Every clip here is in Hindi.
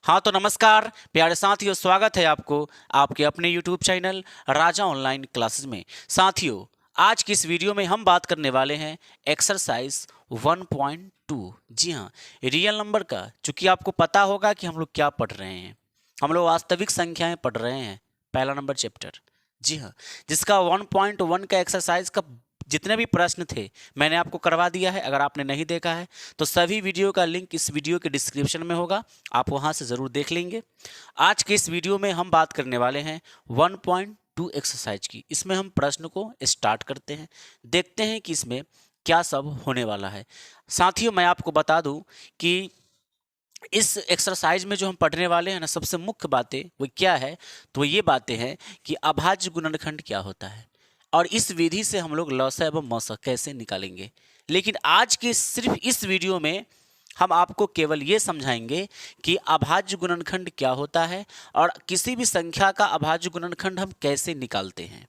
हाँ तो नमस्कार प्यारे साथियों, स्वागत है आपको आपके अपने यूट्यूब चैनल राजा ऑनलाइन क्लासेस में। साथियों, आज की इस वीडियो में हम बात करने वाले हैं एक्सरसाइज 1.2। जी हाँ, रियल नंबर का। चूंकि आपको पता होगा कि हम लोग क्या पढ़ रहे हैं, हम लोग वास्तविक संख्याएं पढ़ रहे हैं, पहला नंबर चैप्टर। जी हाँ, जिसका 1.1 का एक्सरसाइज का जितने भी प्रश्न थे मैंने आपको करवा दिया है। अगर आपने नहीं देखा है तो सभी वीडियो का लिंक इस वीडियो के डिस्क्रिप्शन में होगा, आप वहां से ज़रूर देख लेंगे। आज के इस वीडियो में हम बात करने वाले हैं 1.2 एक्सरसाइज की। इसमें हम प्रश्न को स्टार्ट करते हैं, देखते हैं कि इसमें क्या सब होने वाला है। साथियों, मैं आपको बता दूं कि इस एक्सरसाइज में जो हम पढ़ने वाले हैं ना, सबसे मुख्य बातें वो क्या है, तो ये बातें हैं कि अभाज्य गुणनखंड क्या होता है और इस विधि से हम लोग लौसा एवं मौसा कैसे निकालेंगे। लेकिन आज के सिर्फ इस वीडियो में हम आपको केवल ये समझाएंगे कि अभाज्य गुणनखंड क्या होता है और किसी भी संख्या का अभाज्य गुणनखंड हम कैसे निकालते हैं,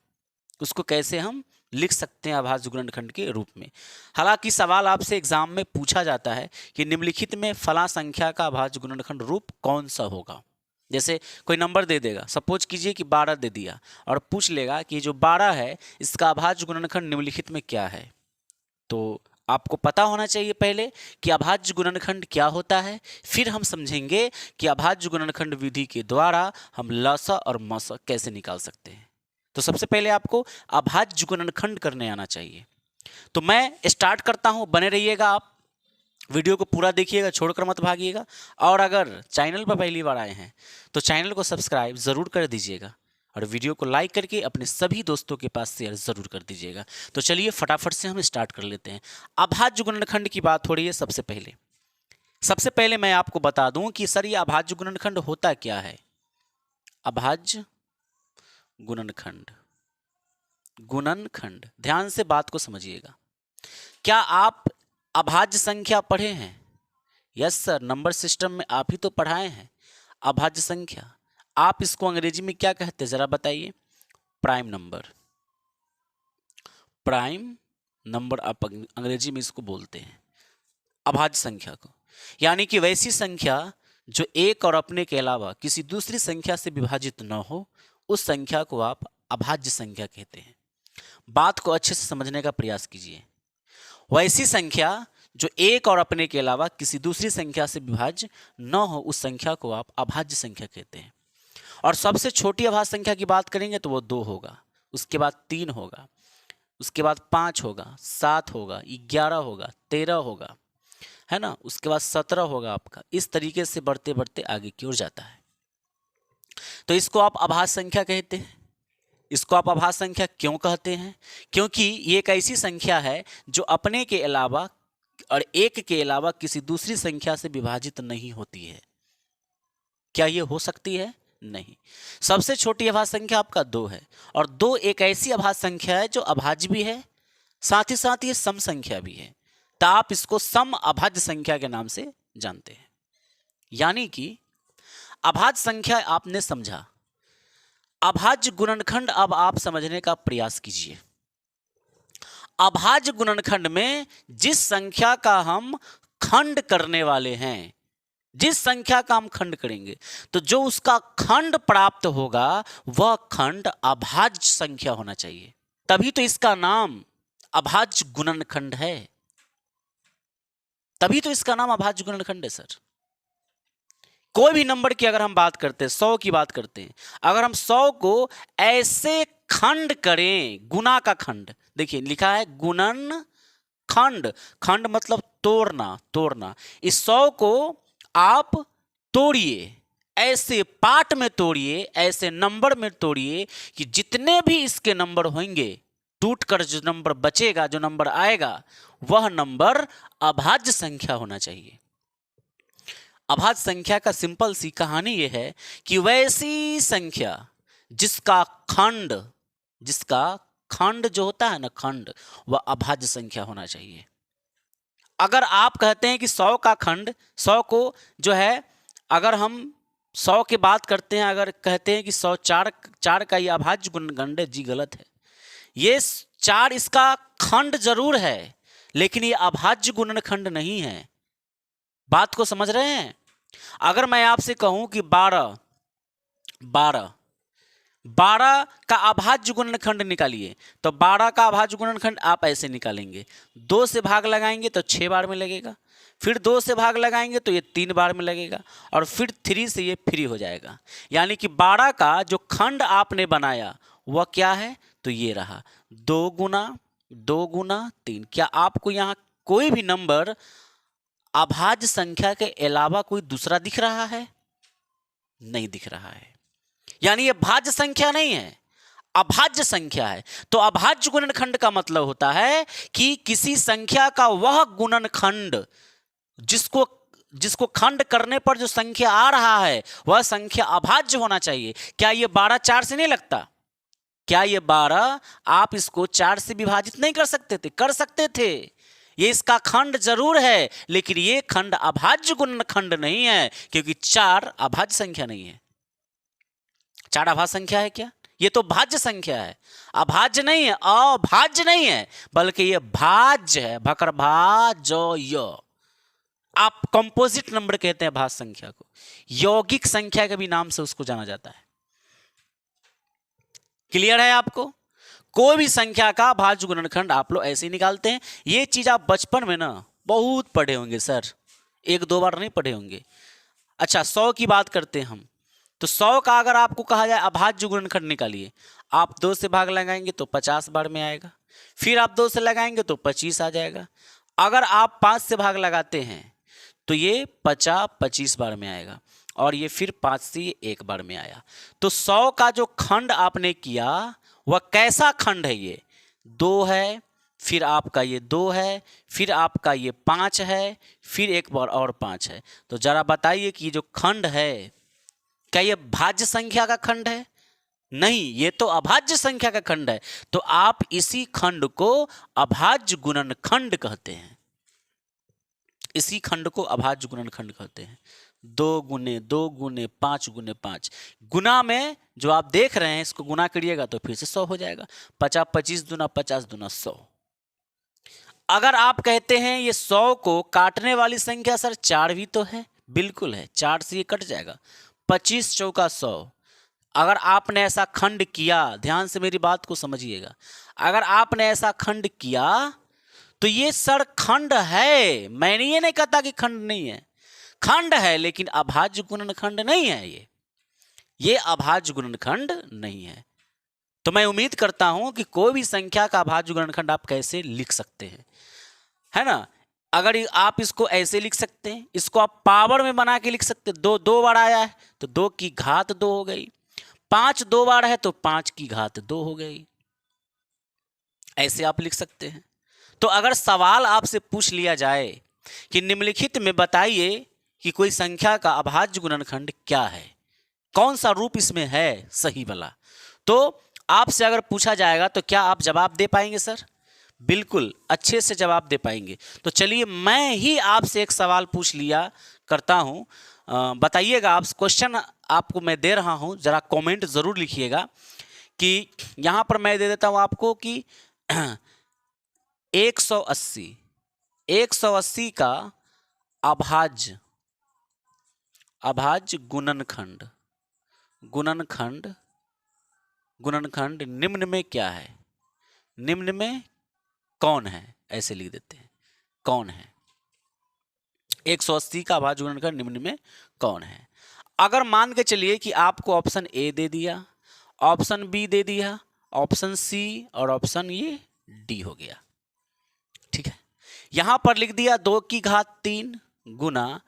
उसको कैसे हम लिख सकते हैं अभाज्य गुणनखंड के रूप में। हालांकि सवाल आपसे एग्जाम में पूछा जाता है कि निम्नलिखित में फला संख्या का अभाज्य गुणनखंड रूप कौन सा होगा। जैसे कोई नंबर दे देगा, सपोज कीजिए कि 12 दे दिया और पूछ लेगा कि जो 12 है इसका अभाज्य गुणनखंड निम्नलिखित में क्या है। तो आपको पता होना चाहिए पहले कि अभाज्य गुणनखंड क्या होता है, फिर हम समझेंगे कि अभाज्य गुणनखंड विधि के द्वारा हम लसा और मसा कैसे निकाल सकते हैं। तो सबसे पहले आपको अभाज्य गुणनखंड करने आना चाहिए। तो मैं स्टार्ट करता हूं, बने रहिएगा आप, वीडियो को पूरा देखिएगा, छोड़कर मत भागिएगा। और अगर चैनल पर पहली बार आए हैं तो चैनल को सब्सक्राइब जरूर कर दीजिएगा और वीडियो को लाइक करके अपने सभी दोस्तों के पास शेयर जरूर कर दीजिएगा। तो चलिए फटाफट से हम स्टार्ट कर लेते हैं। अभाज्य गुणनखंड की बात हो रही है। सबसे पहले मैं आपको बता दूं कि सर ये अभाज्य गुणनखंड होता क्या है। अभाज्य गुणनखंड, गुणनखंड, ध्यान से बात को समझिएगा। क्या आप अभाज्य संख्या पढ़े हैं? यस सर, नंबर सिस्टम में आप ही तो पढ़ाए हैं अभाज्य संख्या। आप इसको अंग्रेजी में क्या कहते हैं जरा बताइए? Prime number. प्राइम नंबर आप अंग्रेजी में इसको बोलते हैं अभाज्य संख्या को। यानी कि वैसी संख्या जो एक और अपने के अलावा किसी दूसरी संख्या से विभाजित न हो, उस संख्या को आप अभाज्य संख्या कहते हैं। बात को अच्छे से समझने का प्रयास कीजिए। वैसी संख्या जो एक और अपने के अलावा किसी दूसरी संख्या से विभाज्य न हो, उस संख्या को आप अभाज्य संख्या कहते हैं। और सबसे छोटी अभाज्य संख्या की बात करेंगे तो वो 2 होगा, उसके बाद 3 होगा, उसके बाद 5 होगा, 7 होगा, 11 होगा, 13 होगा, है ना, उसके बाद 17 होगा आपका। इस तरीके से बढ़ते बढ़ते आगे की ओर जाता है। तो इसको आप अभाज्य संख्या कहते हैं। इसको आप अभाज्य संख्या क्यों कहते हैं? क्योंकि ये एक ऐसी संख्या है जो अपने के अलावा और एक के अलावा किसी दूसरी संख्या से विभाजित नहीं होती है। क्या ये हो सकती है? नहीं। सबसे छोटी अभाज्य संख्या आपका 2 है और 2 एक ऐसी अभाज्य संख्या है जो अभाज्य भी है, साथ ही साथ ये सम संख्या भी है। तो आप इसको सम अभाज्य संख्या के नाम से जानते हैं। यानी कि अभाज्य संख्या आपने समझा। अभाज्य गुणनखंड अब आप समझने का प्रयास कीजिए। अभाज्य गुणनखंड में जिस संख्या का हम खंड करने वाले हैं, जिस संख्या का हम खंड करेंगे, तो जो उसका खंड प्राप्त होगा वह खंड अभाज्य संख्या होना चाहिए। तभी तो इसका नाम अभाज्य गुणनखंड है। तभी तो इसका नाम अभाज्य गुणनखंड है सर। कोई भी नंबर की अगर हम बात करते हैं, 100 की बात करते हैं, अगर हम 100 को ऐसे खंड करें, गुना का खंड, देखिए लिखा है गुणन खंड। खंड मतलब तोड़ना, तोड़ना। इस 100 को आप तोड़िए, ऐसे पार्ट में तोड़िए, ऐसे नंबर में तोड़िए कि जितने भी इसके नंबर होंगे, टूटकर जो नंबर बचेगा, जो नंबर आएगा, वह नंबर अभाज्य संख्या होना चाहिए। अभाज्य संख्या का सिंपल सी कहानी यह है कि वैसी संख्या जिसका खंड जो होता है ना, खंड, वह अभाज्य संख्या होना चाहिए। अगर आप कहते हैं कि 100 का खंड, 100 को जो है, अगर हम 100 की बात करते हैं, अगर कहते हैं कि 100 4 का ये अभाज्य गुणनखंड है, जी गलत है। ये 4 इसका खंड जरूर है, लेकिन ये अभाज्य गुणनखंड नहीं है। बात को समझ रहे हैं? अगर मैं आपसे कहूं कि 12 का अभाज्य गुणनखंड निकालिए, तो 12 का अभाज्य गुणनखंड आप ऐसे निकालेंगे, 2 से भाग लगाएंगे तो 6 बार में लगेगा, फिर 2 से भाग लगाएंगे तो ये 3 बार में लगेगा, और फिर 3 से ये फ्री हो जाएगा। यानी कि 12 का जो खंड आपने बनाया वह क्या है, तो ये रहा 2 गुना 3। क्या आपको यहाँ कोई भी नंबर अभाज्य संख्या के अलावा कोई दूसरा दिख रहा है? नहीं दिख रहा है। यानी ये भाज्य संख्या नहीं है, अभाज्य संख्या है। तो अभाज्य गुणनखंड का मतलब होता है कि किसी संख्या का वह गुणनखंड जिसको खंड करने पर जो संख्या आ रहा है वह संख्या अभाज्य होना चाहिए। क्या ये 12 4 से नहीं लगता? क्या ये 12 आप इसको 4 से विभाजित नहीं कर सकते थे? कर सकते थे। ये इसका खंड जरूर है, लेकिन ये खंड अभाज्य गुणनखंड नहीं है, क्योंकि 4 अभाज्य संख्या नहीं है। 4 अभाज्य संख्या है क्या? ये तो भाज्य संख्या है, अभाज्य नहीं है, अभाज्य नहीं है, बल्कि ये भाज्य है। भकर भाज्य। आप कंपोजिट नंबर कहते हैं भाज्य संख्या को, यौगिक संख्या के भी नाम से उसको जाना जाता है। क्लियर है आपको? कोई भी संख्या का भाज्य गुणनखंड आप लोग ऐसे ही निकालते हैं। ये चीज आप बचपन में ना बहुत पढ़े होंगे सर, 1-2 बार नहीं पढ़े होंगे। अच्छा, 100 की बात करते हैं हम, तो 100 का अगर आपको कहा जाए अभाज्य गुणनखंड निकालिए, आप 2 से भाग लगाएंगे तो 50 बार में आएगा, फिर आप 2 से लगाएंगे तो 25 आ जाएगा। अगर आप 5 से भाग लगाते हैं तो ये 25 बार में आएगा, और ये फिर 5 से 1 बार में आया। तो 100 का जो खंड आपने किया वह कैसा खंड है? ये 2 है, फिर आपका ये 2 है, फिर आपका ये 5 है, फिर एक बार और 5 है। तो जरा बताइए कि जो खंड है क्या ये भाज्य संख्या का खंड है? नहीं, ये तो अभाज्य संख्या का खंड है। तो आप इसी खंड को अभाज्य गुणनखंड कहते हैं। इसी खंड को अभाज्य गुणनखंड कहते हैं। 2 गुने 2 गुने 5 गुने 5, गुना में जो आप देख रहे हैं इसको गुना करिएगा तो फिर से 100 हो जाएगा। 50 25 दूना 50 दूना 100। अगर आप कहते हैं ये 100 को काटने वाली संख्या सर 4 भी तो है, बिल्कुल है, 4 से ये कट जाएगा। 25 चौका 100। अगर आपने ऐसा खंड किया, ध्यान से मेरी बात को समझिएगा, अगर आपने ऐसा खंड किया तो ये सर खंड है। मैंने ये नहीं कहता कि खंड नहीं है, खंड है, लेकिन अभाज्य गुणनखंड नहीं है। ये अभाज्य गुणनखंड नहीं है। तो मैं उम्मीद करता हूं कि कोई भी संख्या का अभाज्य गुणनखंड आप कैसे लिख सकते हैं, है ना? अगर आप इसको ऐसे लिख सकते हैं, इसको आप पावर में बना के लिख सकते हैं। 2 बार आया है तो 2 की घात 2 हो गई, 5 2 बार है तो 5 की घात 2 हो गई। ऐसे आप लिख सकते हैं। तो अगर सवाल आपसे पूछ लिया जाए कि निम्नलिखित में बताइए कि कोई संख्या का अभाज्य गुणनखंड क्या है, कौन सा रूप इसमें है सही वाला, तो आपसे अगर पूछा जाएगा तो क्या आप जवाब दे पाएंगे सर? बिल्कुल अच्छे से जवाब दे पाएंगे। तो चलिए मैं ही आपसे एक सवाल पूछ लिया करता हूं, बताइएगा। आप क्वेश्चन आपको मैं दे रहा हूं, जरा कमेंट जरूर लिखिएगा। कि यहां पर मैं दे देता हूं आपको कि 180 का अभाज्य गुणनखंड निम्न में क्या है, निम्न में कौन है, ऐसे लिख देते हैं, कौन है 180 का अभाज्य गुणनखंड निम्न में कौन है। अगर मान के चलिए कि आपको ऑप्शन ए दे दिया, ऑप्शन बी दे दिया, ऑप्शन सी और ऑप्शन ये डी हो गया, ठीक है। यहां पर लिख दिया 2 की घात 3 गुना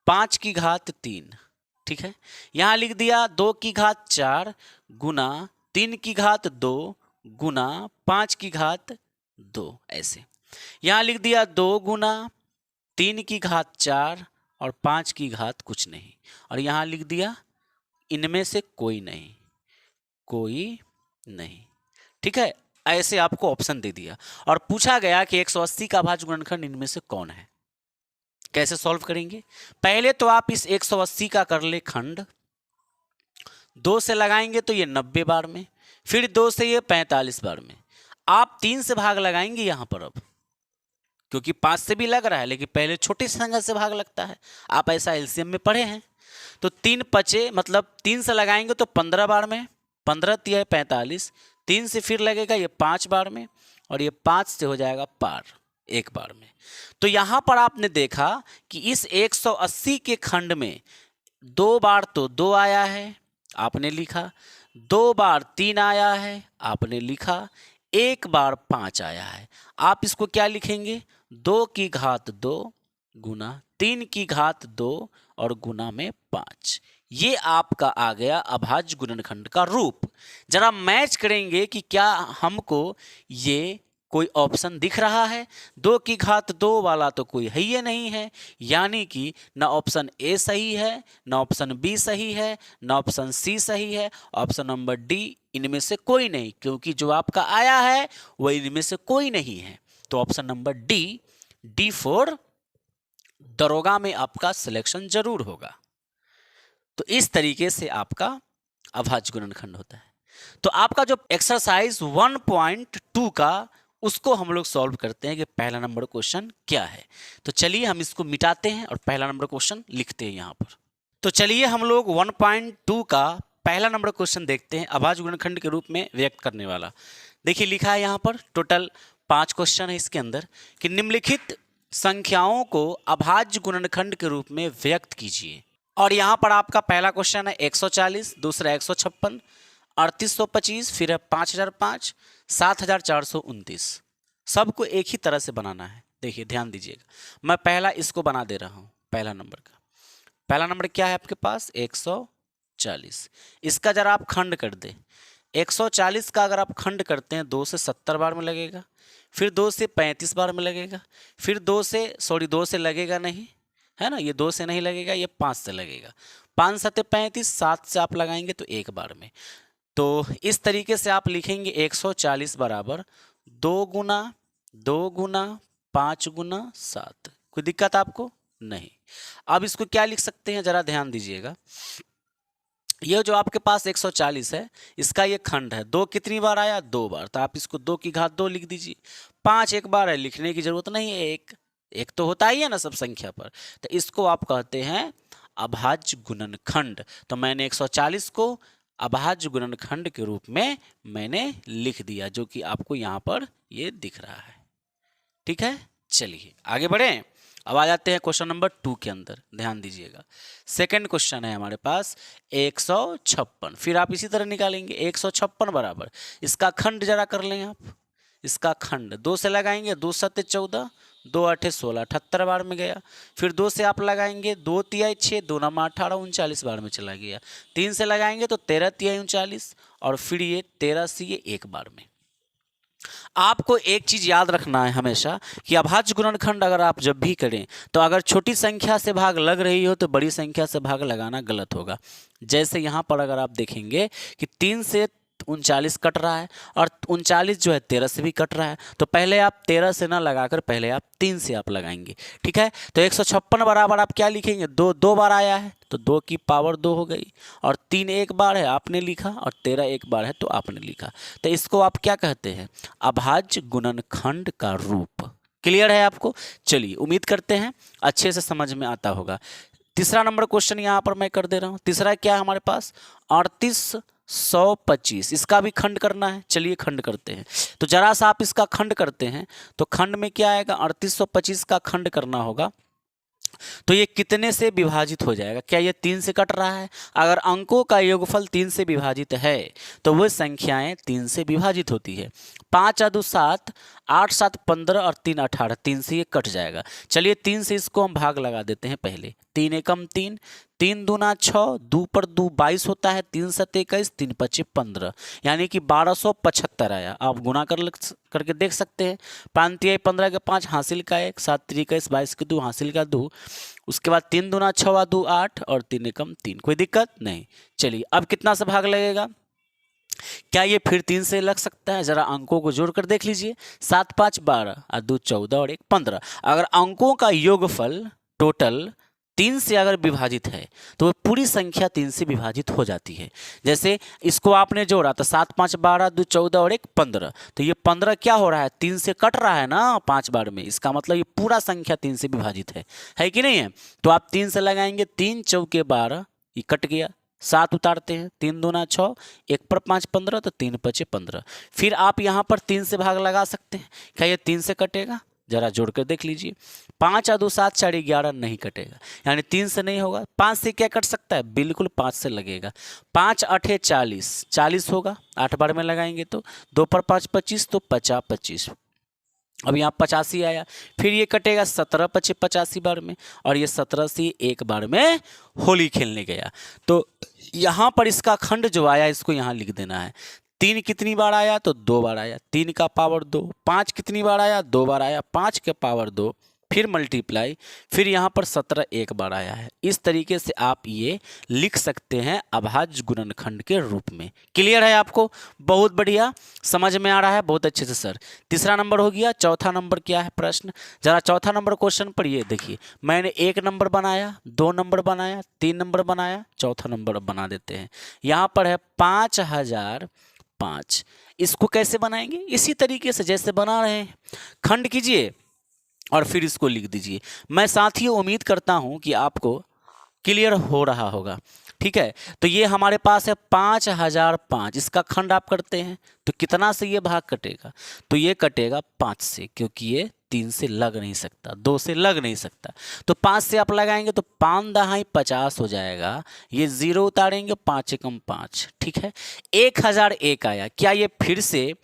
5 की घात 3, ठीक है। यहां लिख दिया 2 की घात 4 गुना 3 की घात 2 गुना 5 की घात 2, ऐसे। यहां लिख दिया 2 गुना 3 की घात 4 और 5 की घात कुछ नहीं, और यहां लिख दिया इनमें से कोई नहीं, ठीक है। ऐसे आपको ऑप्शन दे दिया और पूछा गया कि 180 का अभाज्य गुणनखंड इनमें से कौन है। कैसे सॉल्व करेंगे? पहले तो आप इस 180 का कर ले खंड, 2 से लगाएंगे तो ये 90 बार में, फिर 2 से ये 45 बार में। आप 3 से भाग लगाएंगे यहां पर, अब क्योंकि 5 से भी लग रहा है, लेकिन पहले छोटी संख्या से भाग लगता है। आप ऐसा एलसीएम में पढ़े हैं। तो 3 पचे मतलब 3 से लगाएंगे तो 15 बार में, 15 तिया 45, 3 से फिर लगेगा ये 5 बार में, और ये 5 से हो जाएगा पार, एक बार में। तो यहाँ पर आपने देखा कि इस 180 के खंड में 2 बार तो 2 आया है, आपने लिखा, 2 बार 3 आया है, आपने लिखा, 1 बार 5 आया है। आप इसको क्या लिखेंगे? 2 की घात 2 गुना 3 की घात 2 और गुना में 5। ये आपका आ गया अभाज्य गुणनखंड का रूप। जरा मैच करेंगे कि क्या हमको ये कोई ऑप्शन दिख रहा है। 2 की घात 2 वाला तो कोई है ही नहीं है, यानी कि ना ऑप्शन ए सही है, ना ऑप्शन बी सही है, ना ऑप्शन सी सही है, ऑप्शन नंबर डी इनमें से कोई नहीं, क्योंकि जो आपका आया है वह इनमें से कोई नहीं है। तो option number D, D for दरोगा में आपका सिलेक्शन जरूर होगा। तो इस तरीके से आपका अभाज्य गुणनखंड होता है। तो आपका जो एक्सरसाइज 1.2 का उसको हम लोग सॉल्व करते हैं कि पहला नंबर क्वेश्चन क्या है। तो चलिए हम इसको मिटाते हैं और पहला नंबर क्वेश्चन लिखते हैं यहाँ पर। तो चलिए हम लोग 1.2 का पहला नंबर क्वेश्चन देखते हैं, अभाज्य गुणनखंड के रूप में व्यक्त करने वाला। देखिए लिखा है यहाँ पर, टोटल 5 क्वेश्चन है इसके अंदर, कि निम्नलिखित संख्याओं को अभाज्य गुणनखंड के रूप में व्यक्त कीजिए। और यहाँ पर आपका पहला क्वेश्चन है 140, दूसरा 156, 3825, फिर है 5005, 7429। सबको एक ही तरह से बनाना है। देखिए ध्यान दीजिएगा, मैं पहला इसको बना दे रहा हूँ। पहला नंबर का पहला नंबर क्या है आपके पास? 140। इसका जरा आप खंड कर दे। 140 का अगर आप खंड करते हैं 2 से 70 बार में लगेगा, फिर 2 से 35 बार में लगेगा, फिर 2 से लगेगा नहीं है ना, ये 2 से नहीं लगेगा, ये 5 से लगेगा। 5 7 35, 7 से आप लगाएंगे तो एक बार में। तो इस तरीके से आप लिखेंगे 140 बराबर 2 गुना 2 गुना 5 गुना 7। कोई दिक्कत आपको नहीं। अब इसको क्या लिख सकते हैं, जरा ध्यान दीजिएगा। ये जो आपके पास 140 है, इसका ये खंड है। 2 कितनी बार आया? 2 बार, तो आप इसको 2 की घात 2 लिख दीजिए। 5 एक बार है, लिखने की जरूरत नहीं है, एक तो होता ही है ना सब संख्या पर। तो इसको आप कहते हैं अभाज्य गुणनखंड। तो मैंने 140 को अभाज्य गुणनखंड के रूप में मैंने लिख दिया, जो कि आपको यहाँ पर ये दिख रहा है। ठीक है, चलिए आगे बढ़ें। अब आ जाते हैं क्वेश्चन नंबर 2 के अंदर, ध्यान दीजिएगा। सेकंड क्वेश्चन है हमारे पास 156। फिर आप इसी तरह निकालेंगे 156 बराबर, इसका खंड जरा कर लें आप। इसका खंड 2 से लगाएंगे, 2 7 14, 2 8 16, 78 बार में गया। फिर 2 से आप लगाएंगे, 2 तिया 6, 2 9 18, 39 बार में चला गया। 3 से लगाएंगे तो 13 तिया 39, और फिर ये 13 से ये एक बार में। आपको एक चीज याद रखना है हमेशा कि अभाज्य गुणनखंड अगर आप जब भी करें तो अगर छोटी संख्या से भाग लग रही हो तो बड़ी संख्या से भाग लगाना गलत होगा। जैसे यहाँ पर अगर आप देखेंगे कि 3 से 39 कट रहा है और 39 जो है 13 से भी कट रहा है, तो पहले आप 13 से ना लगाकर पहले आप 3 से आप लगाएंगे। ठीक है, तो 156 बराबर आप क्या लिखेंगे? 2 बार आया है तो 2 की पावर 2 हो गई, और 3 एक बार है आपने लिखा, और 13 एक बार है तो आपने लिखा। तो इसको आप क्या कहते हैं? अभाज्य गुणनखंड का रूप। क्लियर है आपको? चलिए उम्मीद करते हैं अच्छे से समझ में आता होगा। तीसरा नंबर क्वेश्चन यहाँ पर मैं कर दे रहा हूँ। तीसरा क्या है हमारे पास? 3825। इसका भी खंड करना है। चलिए खंड करते हैं। तो जरा सा आप इसका खंड करते हैं तो खंड में क्या आएगा? 3825 का खंड करना होगा तो ये कितने से विभाजित हो जाएगा? क्या ये 3 से कट रहा है? अगर अंकों का योगफल 3 से विभाजित है तो वह संख्याएं 3 से विभाजित होती है। 5 आ 2 7, 8 7 15 और 3 18, 3 से ये कट जाएगा। चलिए 3 से इसको हम भाग लगा देते हैं पहले। 3 एकम 3, 3 दूना 6, 2 पर 2 22 होता है, 3 7 21, 3 25 15, यानी कि 1275 आया। आप गुणा करके देख सकते हैं। 5 तिया 15 के 5 हासिल का 1, 7 3 21 22 के 2 हासिल का 2, उसके बाद 3 दूना 6 2 8 और 3 एकम 3। कोई दिक्कत नहीं। चलिए अब कितना से भाग लगेगा? क्या ये फिर 3 से लग सकता है? जरा अंकों को जोड़कर देख लीजिए। 7 5 12 और 2 14 और 1 15। अगर अंकों का योगफल टोटल 3 से अगर विभाजित है तो वो पूरी संख्या 3 से विभाजित हो जाती है। जैसे इसको आपने जोड़ा तो 7 5 12 2 14 और 1 15, तो ये 15 क्या हो रहा है, 3 से कट रहा है ना 5 बार में, इसका मतलब ये पूरा संख्या 3 से विभाजित है कि नहीं है। तो आप 3 से लगाएंगे, 3 चौके 12, ये कट गया, 7 उतारते हैं, 3 दूना 6, 1 पर 5 15, तो 3 पचे 15। फिर आप यहाँ पर 3 से भाग लगा सकते हैं, क्या ये 3 से कटेगा, जरा जोड़कर देख लीजिए। 5 और 2 7 4 11 नहीं कटेगा, यानी 3 से नहीं होगा। 5 से क्या कट सकता है, बिल्कुल 5 से लगेगा। 5 8 40, 40 होगा, 8 बार में लगाएंगे तो 2 पर 5 25, तो 50 25। अब यहाँ 85 आया, फिर ये कटेगा 17 पचे 85 बार में, और ये 17 से एक बार में होली खेलने गया। तो यहाँ पर इसका खंड जो आया इसको यहाँ लिख देना है। 3 कितनी बार आया, तो 2 बार आया, 3 का पावर 2। 5 कितनी बार आया, 2 बार आया, 5 के पावर 2, फिर मल्टीप्लाई, फिर यहाँ पर 17 एक बार आया है। इस तरीके से आप ये लिख सकते हैं अभाज्य गुणनखंड के रूप में। क्लियर है आपको, बहुत बढ़िया, समझ में आ रहा है बहुत अच्छे से सर। तीसरा नंबर हो गया। चौथा नंबर क्या है प्रश्न, जरा चौथा नंबर क्वेश्चन पर ये देखिए, मैंने 1 नंबर बनाया, 2 नंबर बनाया, 3 नंबर बनाया, चौथा नंबर बना देते हैं। यहाँ पर है 5005। इसको कैसे बनाएंगे, इसी तरीके से जैसे बना रहे हैं, खंड कीजिए और फिर इसको लिख दीजिए। मैं साथियों उम्मीद करता हूं कि आपको क्लियर हो रहा होगा। ठीक है, तो ये हमारे पास है 5005, इसका खंड आप करते हैं तो कितना से ये भाग कटेगा, तो ये कटेगा 5 से, क्योंकि ये 3 से लग नहीं सकता, 2 से लग नहीं सकता। तो 5 से आप लगाएंगे तो 5 दहाई 50 हो जाएगा, ये 0 उतारेंगे, 5 एकम 5। ठीक है, 1001 आया, क्या ये फिर से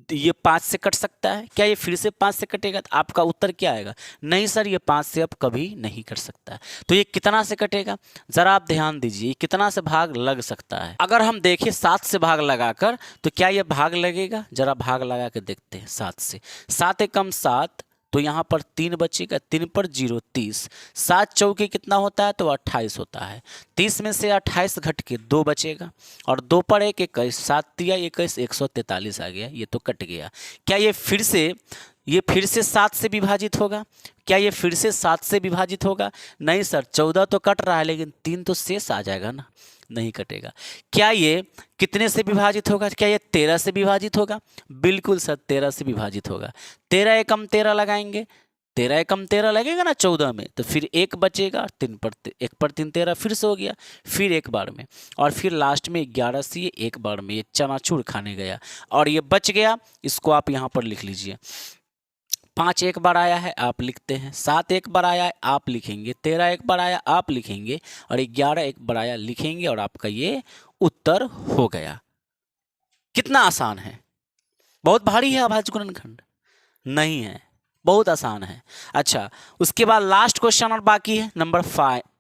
ये 5 से कट सकता है, क्या ये फिर से 5 से कटेगा, तो आपका उत्तर क्या आएगा, नहीं सर ये 5 से अब कभी नहीं कट सकता है। तो ये कितना से कटेगा, जरा आप ध्यान दीजिए, कितना से भाग लग सकता है। अगर हम देखें 7 से भाग लगाकर, तो क्या ये भाग लगेगा, जरा भाग लगा के देखते हैं 7 से। 7 एकम 7, तो यहाँ पर 3 बचेगा, 3 पर 0 30, 7 चौके कितना होता है, तो 28 होता है। 30 में से 28 घट के 2 बचेगा, और 2 पर 1 21, 7 दिया 21, 143 आ गया, ये तो कट गया। क्या ये फिर से 7 से विभाजित होगा, क्या ये फिर से 7 से विभाजित होगा, नहीं सर 14 तो कट रहा है, लेकिन 3 तो शेष आ जाएगा ना, नहीं कटेगा। क्या ये कितने से विभाजित होगा, क्या ये 13 से विभाजित होगा, बिल्कुल सर 13 से विभाजित होगा। 13 एकम 13 लगाएंगे, 13 एकम 13 लगेगा ना 14 में, तो फिर 1 बचेगा, 1 पर 3 13 फिर से हो गया, फिर एक बार में, और फिर लास्ट में 11 से ये एक बार में ये चनाचूर खाने गया और ये बच गया। इसको आप यहाँ पर लिख लीजिए। 5 एक बार आया है आप लिखते हैं, 7 एक बार आया है आप लिखेंगे, 13 एक बार आया आप लिखेंगे, और 11 एक बार आया लिखेंगे, और आपका ये उत्तर हो गया। कितना आसान है, बहुत भारी है अभाज्य गुणनखंड, नहीं है, बहुत आसान है। अच्छा, उसके बाद लास्ट क्वेश्चन और बाकी है नंबर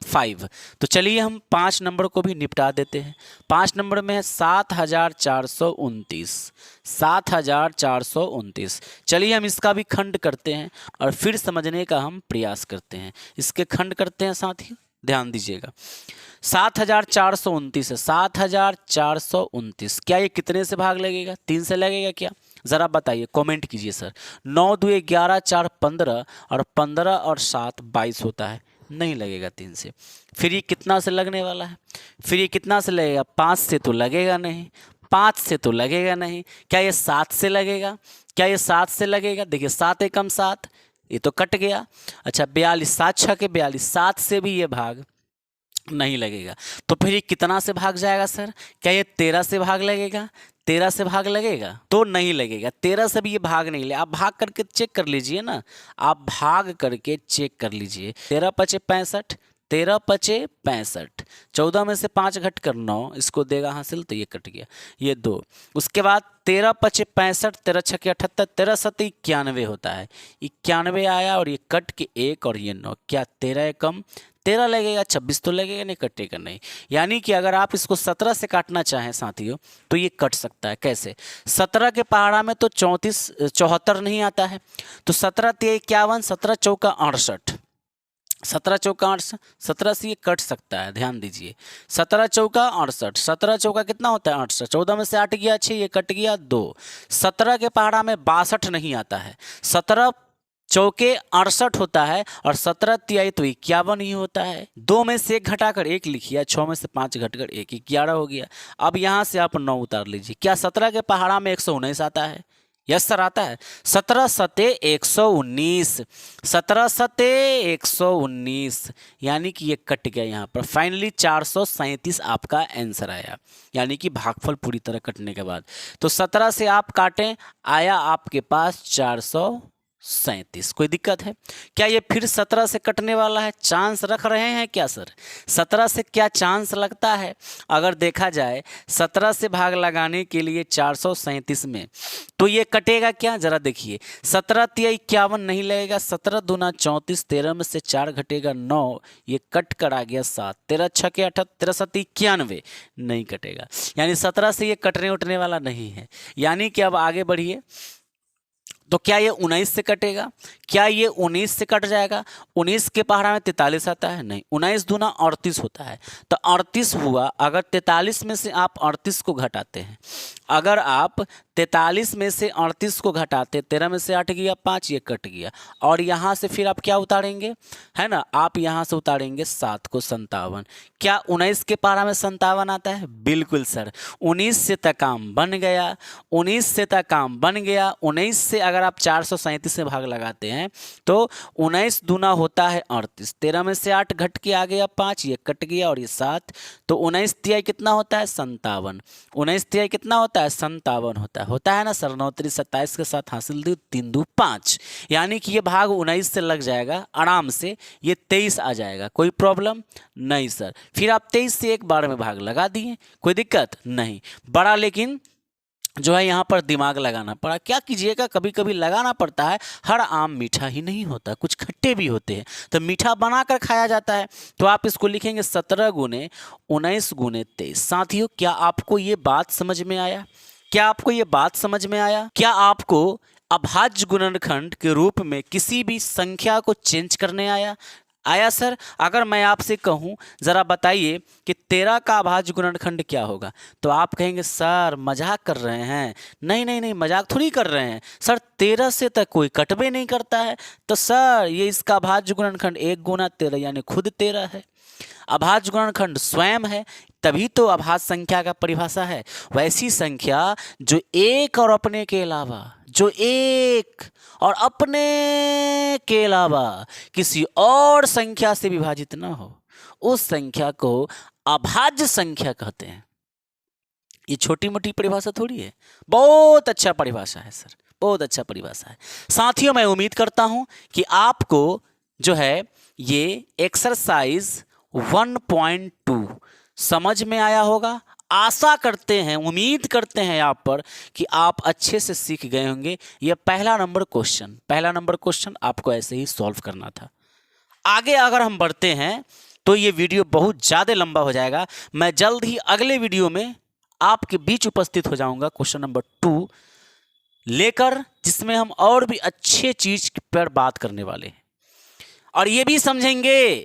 5। तो चलिए हम 5 नंबर को भी निपटा देते हैं। 5 नंबर में है 7429, 7429। चलिए हम इसका भी खंड करते हैं और फिर समझने का हम प्रयास करते हैं। इसके खंड करते हैं साथियों, ध्यान दीजिएगा। 7429 है, 7429, क्या ये कितने से भाग लगेगा, 3 से लगेगा क्या, जरा बताइए, कमेंट कीजिए सर। 9 2 11 4 15, और 15 और 7 22 होता है, नहीं लगेगा 3 से। फिर ये कितना से लगने वाला है, फिर ये कितना से लगेगा, 5 से तो लगेगा नहीं, 5 से तो लगेगा नहीं। क्या ये 7 से लगेगा, क्या ये 7 से लगेगा, देखिए 7 एकम 7, ये तो कट गया। अच्छा 42, 7 6 के 42, 7 से भी ये भाग नहीं लगेगा। तो फिर ये कितना से भाग जाएगा सर, क्या ये 13 से भाग लगेगा, 13 से भाग लगेगा, तो नहीं लगेगा। 13 से भी ये भाग नहीं ले, आप भाग करके चेक कर लीजिए ना, आप भाग करके चेक कर लीजिए। 13 पचे 65, 13 पचे 65, 14 में से 5 घट कर 9, इसको देगा हासिल, तो ये कट गया, ये 2। उसके बाद 13 पचे 65, 13 छके 78, 13 सत्ते 91 होता है, 91 आया, और ये कट के 1 और ये 9, क्या 13 एकम 13 लगेगा, 26 तो लगेगा नहीं, कटेगा नहीं। यानी कि अगर आप इसको 17 से काटना चाहें साथियों, तो ये कट सकता है। कैसे, 17 के पहाड़ा में तो 74 नहीं आता है, तो 17 × 51, 17 चौका 68, 17 चौका 68, 17 से ये कट सकता है, ध्यान दीजिए। 17 चौका 68, 17 चौका कितना होता है 68, 14 में से 8 गया 6, ये कट गया 2। 17 के पहाड़ा में 62 नहीं आता है, 17 चौके 68 होता है और 17 तिहाई तो 51 ही होता है। 2 में से 1 घटाकर 1 लिखिए, 6 में से 5 घटकर 1, 11 हो गया। अब यहाँ से आप 9 उतार लीजिए। क्या 17 के पहाड़ा में 119 आता है? यस सर आता है। 17 सते 119, 17 सते 119, यानी कि ये कट गया यहाँ पर। फाइनली 437 आपका आंसर आया, यानी कि भागफल पूरी तरह कटने के बाद। तो 17 से आप काटें, आया आपके पास 437। कोई दिक्कत है क्या? ये फिर 17 से कटने वाला है? चांस रख रहे हैं क्या सर? 17 से क्या चांस लगता है? अगर देखा जाए 17 से भाग लगाने के लिए 437 में, तो ये कटेगा क्या? जरा देखिए, 17 तिया 51 नहीं लगेगा, 17 दूना 34, 13 में से 4 घटेगा 9, ये कट कर आ गया 7, 13 छके 78, 13 सत्ती 91, नहीं कटेगा। यानी 17 से ये कटने उठने वाला नहीं है। यानी कि अब आगे बढ़िए, तो क्या ये 19 से कटेगा? क्या ये 19 से कट जाएगा? 19 के पहाड़ा में 43 आता है? नहीं, 19 दूना 38 होता है, तो 38 हुआ। अगर 43 में से आप 38 को घटाते हैं, अगर आप 43 में से 38 को घटाते, 13 में से 8 गया 5, ये कट गया। और यहाँ से फिर आप क्या उतारेंगे, है ना? आप यहाँ से उतारेंगे 7 को 57। क्या 19 के पहाड़ा में 57 आता है? बिल्कुल सर, 19 से तक काम बन गया, 19 से तक काम बन गया। 19 से अगर आप 437 से भाग लगाते हैं तो 19 दूना होता है 38, 13 में से 8 घट के आ गया 5, ये कट गया और ये 7, तो 19 तिहाई कितना होता है? 57। 19 तिहाई कितना होता है? 57 होता है ना सर? 9 3 27 के साथ हासिल दी 3 2 5, यानी कि ये भाग 19 से लग जाएगा आराम से, ये 23 आ जाएगा। कोई प्रॉब्लम नहीं सर। फिर आप 23 से एक बार में भाग लगा दिए, कोई दिक्कत नहीं। बड़ा लेकिन जो है यहाँ पर दिमाग लगाना पड़ा। क्या कीजिएगा, कभी कभी लगाना पड़ता है। हर आम मीठा ही नहीं होता, कुछ खट्टे भी होते हैं, तो मीठा बनाकर खाया जाता है। तो आप इसको लिखेंगे 17 गुने 19 गुने 23। साथियों, क्या आपको ये बात समझ में आया? क्या आपको ये बात समझ में आया? क्या आपको अभाज्य गुणनखंड के रूप में किसी भी संख्या को चेंज करने आया सर? अगर मैं आपसे कहूं जरा बताइए कि 13 का अभाज्य गुणनखंड क्या होगा, तो आप कहेंगे सर मजाक कर रहे हैं। नहीं नहीं नहीं, मजाक थोड़ी कर रहे हैं सर, 13 से तक कोई कटबे नहीं करता है। तो सर ये इसका अभाज्य गुणनखंड 1 गुना 13 यानी खुद 13 है। अभाज्य गुणनखंड स्वयं है, तभी तो अभाज्य संख्या का परिभाषा है। वैसी संख्या जो एक और अपने के अलावा, जो एक और अपने के अलावा किसी और संख्या से विभाजित न हो, उस संख्या को अभाज्य संख्या कहते हैं। ये छोटी मोटी परिभाषा थोड़ी है, बहुत अच्छा परिभाषा है सर, बहुत अच्छा परिभाषा है। साथियों, मैं उम्मीद करता हूं कि आपको जो है ये एक्सरसाइज 1.2 समझ में आया होगा। आशा करते हैं, उम्मीद करते हैं आप पर कि आप अच्छे से सीख गए होंगे। यह पहला नंबर क्वेश्चन आपको ऐसे ही सॉल्व करना था। आगे अगर हम बढ़ते हैं तो ये वीडियो बहुत ज़्यादा लंबा हो जाएगा। मैं जल्द ही अगले वीडियो में आपके बीच उपस्थित हो जाऊंगा क्वेश्चन नंबर 2 लेकर, जिसमें हम और भी अच्छे चीज पर बात करने वाले हैं और ये भी समझेंगे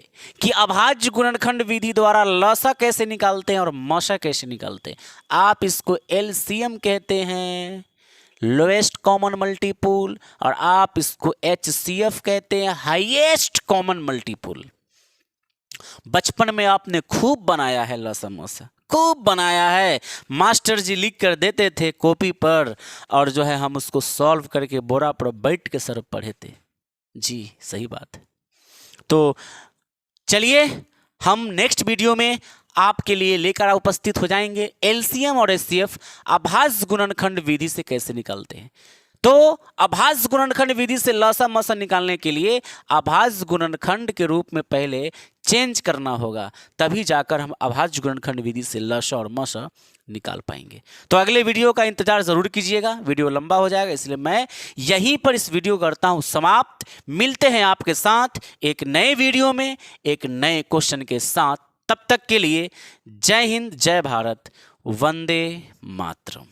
कि अभाज्य गुणनखंड विधि द्वारा लसा कैसे निकालते हैं और मसा कैसे निकालते हैं। आप इसको एलसीएम कहते हैं, लोएस्ट कॉमन मल्टीपुल, और आप इसको एचसीएफ कहते हैं, हाईएस्ट कॉमन मल्टीपुल। बचपन में आपने खूब बनाया है लसा मसा, खूब बनाया है। मास्टर जी लिख कर देते थे कॉपी पर और जो है हम उसको सॉल्व करके बोरा पर बैठ के सर पढ़े थे। जी सही बात है। तो चलिए हम नेक्स्ट वीडियो में आपके लिए लेकर उपस्थित हो जाएंगे एलसीएम और एचसीएफ अभाज्य गुणनखंड विधि से कैसे निकालते हैं। तो अभाज्य गुणनखंड विधि से लसा मसा निकालने के लिए अभाज्य गुणनखंड के रूप में पहले चेंज करना होगा, तभी जाकर हम अभाज्य गुणनखंड विधि से लसा और मसा निकाल पाएंगे। तो अगले वीडियो का इंतजार जरूर कीजिएगा, वीडियो लंबा हो जाएगा, इसलिए मैं यहीं पर इस वीडियो करता हूं समाप्त। मिलते हैं आपके साथ एक नए वीडियो में एक नए क्वेश्चन के साथ। तब तक के लिए जय हिंद, जय भारत, वंदे मातरम।